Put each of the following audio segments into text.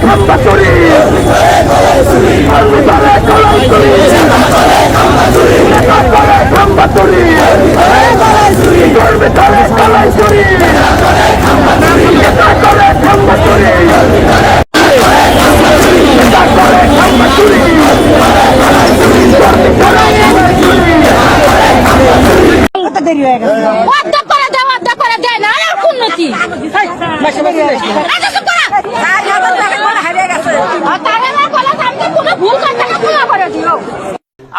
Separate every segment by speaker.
Speaker 1: খাম্বা চুরি খাম্বা চুরি করবে তারে কালাই চুরি খাম্বা চুরি
Speaker 2: দেরি হয়ে গেছে না আর কোন নতি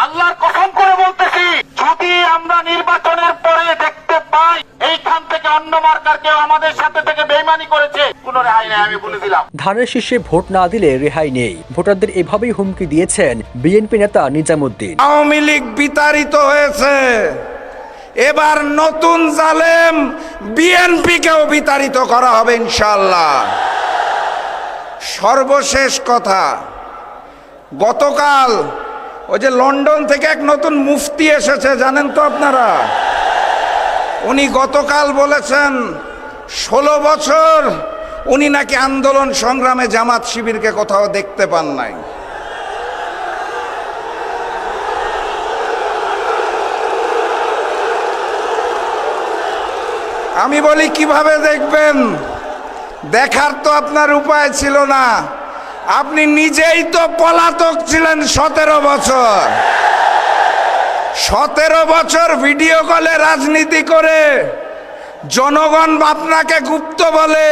Speaker 3: আল্লাহর কসম করে বলতেছি, যদি আমরা নির্বাচনের পরে দেখতে পাই এইখান থেকে অন্য মার্কার কেউ আমাদের সাথে থেকে বেইমানি করেছে, কোনো রেহাই নেই, আমি বলে দিলাম।
Speaker 4: ধানের শীর্ষে ভোট না দিলে রেহাই নেই, ভোটারদের এভাবেই হুমকি দিয়েছেন বিএনপি নেতা নিজামুদ্দিন।
Speaker 5: আওয়ামী লীগ বিতাড়িত হয়েছে, এবার নতুন জালেম বিএনপিকেও বিতাড়িত করা হবে ইনশাআল্লাহ। সর্বশেষ কথা, গতকাল ওই যে লন্ডন থেকে এক নতুন মুফতি এসেছে, জানেন তো আপনারা? উনি গতকাল বলেছেন 16 বছর উনি নাকি আন্দোলন সংগ্রামে জামাত শিবিরকে কোথাও দেখতে পান নাই। আমি বলি কিভাবে দেখবেন? দেখার তো আপনার উপায় ছিল না, আপনি নিজেই তো পলাতক ছিলেন 17 বছর। 17 বছর ভিডিও কলে রাজনীতি করে জনগণ আপনাকে গুপ্ত বলে,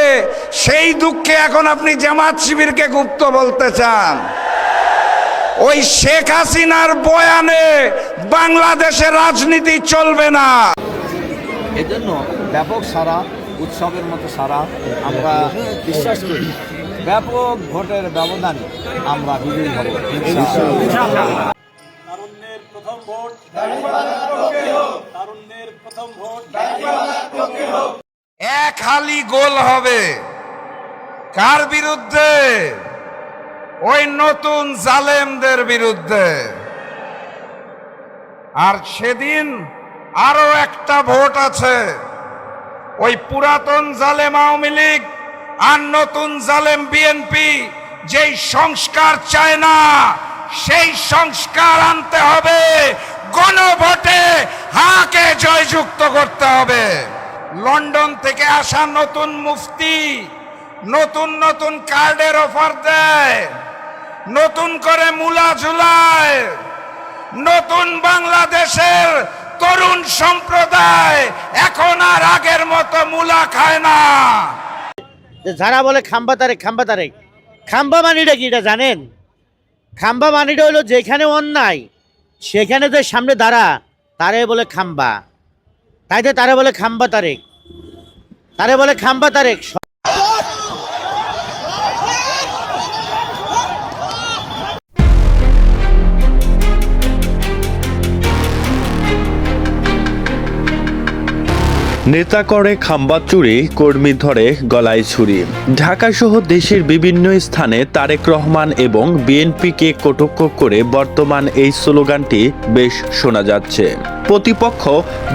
Speaker 5: সেই দুঃখে এখন আপনি জামাত শিবিরকে গুপ্ত বলতে চান। ওই শেখ হাসিনার বয়ানে বাংলাদেশের রাজনীতি চলবে না।
Speaker 6: এজন্য ব্যাপক সারা, উৎসবের মতো সারা আমরা বিশ্বাস করি, ব্যাপক ভোটের ব্যবধানে আমরা বিজয়ী হব ইনশাআল্লাহ।
Speaker 3: তারুণ্যের প্রথম ভোট, তারুণ্যের প্রথম ভোট।
Speaker 5: এক হালি গোল হবে কার বিরুদ্ধে? ওই নতুন জালেমদের বিরুদ্ধে। আর সেদিন আরো একটা ভোট আছে, ওই পুরাতন জালেম আওয়ামী লীগ আর নতুন জালেম বিএনপি যেই সংস্কার চায় না, সেই সংস্কার আনতে হবে, গণভোটে হাকে জয়যুক্ত করতে হবে। লন্ডন থেকে আসা নতুন মুফতি নতুন নতুন কার্ডের অফার দেয়, নতুন করে মুলা ঝুলায়। নতুন বাংলাদেশের তরুণ সম্প্রদায় এখন আর আগের মতো মুলা খায় না।
Speaker 7: যারা বলে খাম্বা তারেক, খাম্বা তারেক, খাম্বা মানিটা কি এটা জানেন? খাম্বা মানিটা হলো যেখানে অন্যায় সেখানে যে সামনে দাঁড়া, তারে বলে খাম্বা। তাইতে তারে বলে খাম্বা তারেক, তারে বলে খাম্বা তারেক।
Speaker 8: নেতা করে খাম্বা চুরি, কর্মী ধরে গলায় ছুরি। ঢাকা সহ দেশের বিভিন্ন স্থানে তারেক রহমান এবং বিএনপিকে কটাক্ষ করে বর্তমান এই স্লোগানটি বেশ শোনা যাচ্ছে। প্রতিপক্ষ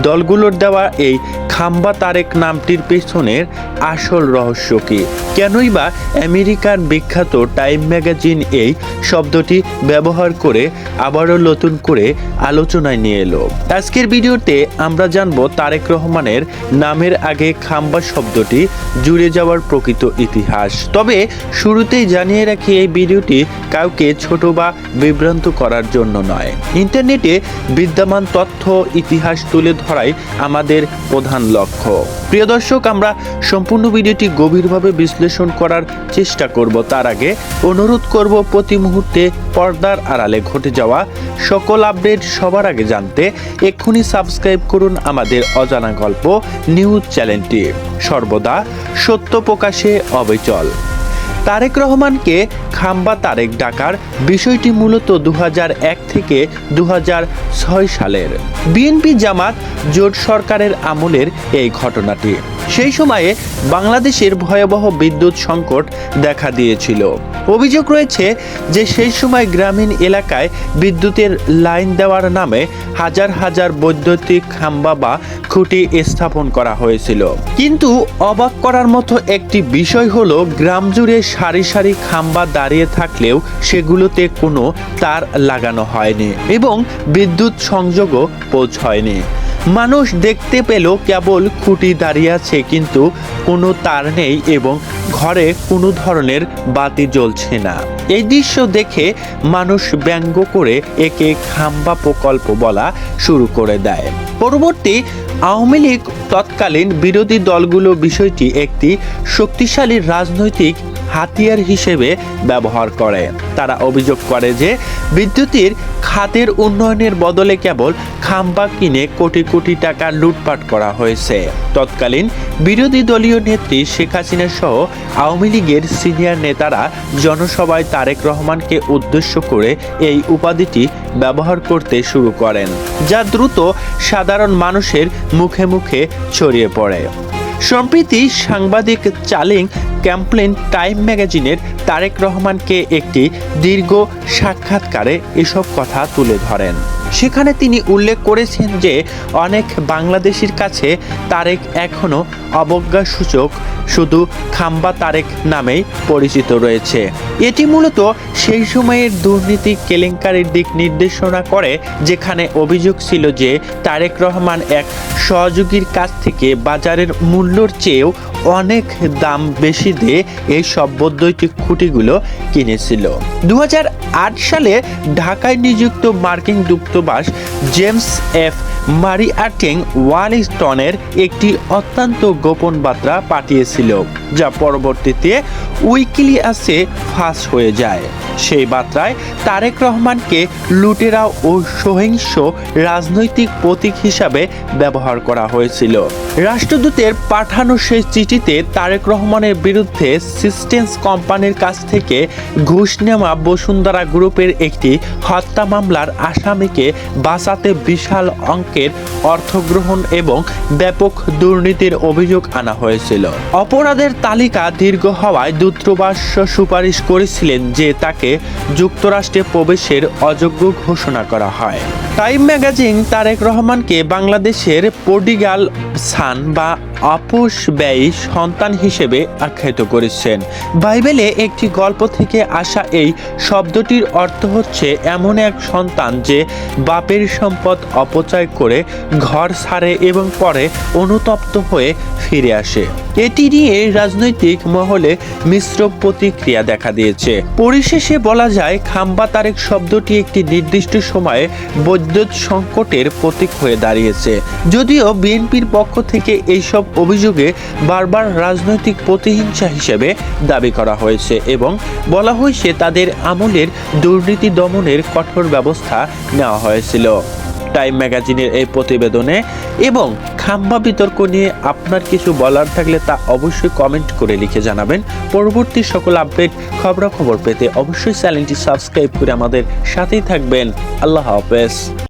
Speaker 8: দলগুলোর দেওয়া এই খাম্বা তারেক নামটির পেছনের আসল রহস্য কি? কেনই বা আমেরিকার বিখ্যাত টাইম ম্যাগাজিন এই শব্দটি ব্যবহার করে আবারও নতুন করে আলোচনায় নিয়ে এলো? আজকের ভিডিওতে আমরা জানবো তারেক রহমানের নামের আগে খাম্বা শব্দটি জুড়ে যাওয়ার প্রকৃত ইতিহাস। তবে শুরুতেই জানিয়ে রাখি, এই ভিডিওটি কাউকে ছোট বা বিভ্রান্ত করার জন্য নয়। ইন্টারনেটে বিদ্যমান তথ্য ইতিহাস তুলে ধরাই আমাদের প্রধান লক্ষ্য। প্রিয় দর্শক, আমরা সম্পূর্ণ ভিডিওটি গভীরভাবে বিশ্লেষণ করার চেষ্টা করব। তার আগে অনুরোধ করব, প্রতি মুহূর্তে পর্দার আড়ালে ঘটে যাওয়া সকল আপডেট সবার আগে জানতে এক্ষুনি সাবস্ক্রাইব করুন আমাদের অজানা গল্প নিউজ চ্যানেলটি, সর্বদা সত্য প্রকাশে অবিচল। তারেক রহমানকে খাম্বা তারেক ডাকার বিষয়টি মূলত 2001 থেকে 2006 সালের বিএনপি জামাত জোট সরকারের আমলের এই ঘটনাটি। সেই সময়ে বাংলাদেশের ভয়াবহ বিদ্যুৎ সংকট দেখা দিয়েছিল। অভিযোগ রয়েছে যে সেই সময় গ্রামীণ এলাকায় বিদ্যুতের লাইন দেওয়ার নামে হাজার হাজার বৈদ্যুতিক খাম্বা বা খুঁটি স্থাপন করা হয়েছিল। কিন্তু অবাক করার মতো একটি বিষয় হলো, গ্রাম জুড়ে সারি সারি খাম্বা দাঁড়িয়ে থাকলেও সেগুলোতে কোনো তার লাগানো হয়নি এবং বিদ্যুৎ সংযোগও পৌঁছয়নি। মানুষ দেখতে পেল কেবল খুঁটি দাঁড়িয়ে আছে, কিন্তু কোনো তার নেই এবং ঘরে কোনো ধরনের বাতি জ্বলছে না। এই দৃশ্য দেখে মানুষ ব্যঙ্গ করে একে খাম্বা প্রকল্প বলা শুরু করে দেয়। পরবর্তী আওয়ামী লীগ তৎকালীন বিরোধী দলগুলো বিষয়টি একটি শক্তিশালী রাজনৈতিক হাতিয়ার হিসেবে ব্যবহার করে। তারা অভিযোগ করে যে বিদ্যুতের খাতের উন্নয়নের বদলে কেবল খাম্বা কিনে কোটি কোটি টাকা লুটপাট করা হয়েছে। তৎকালীন বিরোধী দলীয় নেত্রী শেখ হাসিনা সহ আওয়ামী লীগের সিনিয়র নেতারা জনসভায় তারেক রহমানকে উদ্দেশ্য করে এই উপাধিটি ব্যবহার করতে শুরু করেন, যা দ্রুত সাধারণ মানুষের মুখে মুখে ছড়িয়ে পড়ে। সম্প্রতি সাংবাদিক চার্লি চ্যাপলিন টাইম ম্যাগাজিনের তারেক রহমানকে একটি দীর্ঘ সাক্ষাৎকারে এসব কথা তুলে ধরেন। সেখানে তিনি উল্লেখ করেছেন যে অনেক বাংলাদেশির কাছে তারেক এখনও অবজ্ঞাসূচক শুধু খাম্বা তারেক নামেই পরিচিত রয়েছে। এটি মূলত সেই সময়ের দুর্নীতি কেলেঙ্কারির দিক নির্দেশনা করে, যেখানে অভিযোগ ছিল যে তারেক রহমান এক সহযোগীর কাছ থেকে বাজারের মূল্যর চেয়েও অনেক দাম বেশি দিয়ে এই সব বৈদ্যুতিক খুঁটিগুলো কিনেছিল। 2008 সালে ঢাকায় নিযুক্ত মার্কিন দূতাবাস জেমস এফ মারিয়ার্টিং ওয়ালিংটনের একটি অত্যন্ত গোপন বার্তা পাঠিয়েছিল, যা পরবর্তীতে উইকিলিয়াসে ফাঁস হয়ে যায়। সেই বার্তায় তারেক রহমানকে লুটেরা ও সহিংস রাজনৈতিক প্রতীক হিসাবে ব্যবহার করা হয়েছিল। রাষ্ট্রদূতের পাঠানো সেই চিঠিতে তারেক রহমানের বিরুদ্ধে সিস্টেন্স কোম্পানির কাছ থেকে ঘুষ নেওয়া বসুন্ধরা গ্রুপের একটি হত্যা মামলার আসামিকে বাঁচাতে বিশাল অঙ্কের অর্থগ্রহণ এবং ব্যাপক দুর্নীতির অভিযোগ আনা হয়েছিল। অপরাধের তালিকা দীর্ঘ হওয়ায় দূতাবাস সুপারিশ করেছিলেন যে তাকে যুক্তরাষ্ট্রে প্রবেশের অযোগ্য ঘোষণা করা হয়। টাইম ম্যাগাজিন তারেক রহমানকে বাংলাদেশের প্রডিগাল সান বা আপোষ ব্যয়ী সন্তান হিসেবে আখ্যায়িত করেছেন। বাইবেলে একটি গল্প থেকে আসা এই শব্দটির অর্থ হচ্ছে এমন এক সন্তান যে বাপের সম্পদ অপচয় করে ঘর ছাড়ে এবং পরে অনুতপ্ত হয়ে ফিরে আসে। এটি নিয়ে রাজনৈতিক মহলে মিশ্র প্রতিক্রিয়া দেখা দিয়েছে। পরিশেষে বলা যায়, খাম্বা তারেক শব্দটি একটি নির্দিষ্ট সময়ে বিদ্যুৎ সংকটের প্রতীক হয়ে দাঁড়িয়েছে। যদিও বিএনপির পক্ষ থেকে এইসব অভিযোগে বারবার রাজনৈতিক প্রতিহিংসা হিসেবে দাবি করা হয়েছে এবং বলা হয়েছে তাদের আমলের দুর্নীতি দমনের কঠোর ব্যবস্থা নেওয়া হয়েছিল। টাইম ম্যাগাজিনের এই প্রতিবেদনে এবং খাম্বা বিতর্ক নিয়ে আপনার কিছু বলার থাকলে তা অবশ্যই কমেন্ট করে লিখে জানাবেন। পরবর্তী সকল আপডেট খবরাখবর পেতে অবশ্যই চ্যানেলটি সাবস্ক্রাইব করে আমাদের সাথেই থাকবেন। আল্লাহ হাফেজ।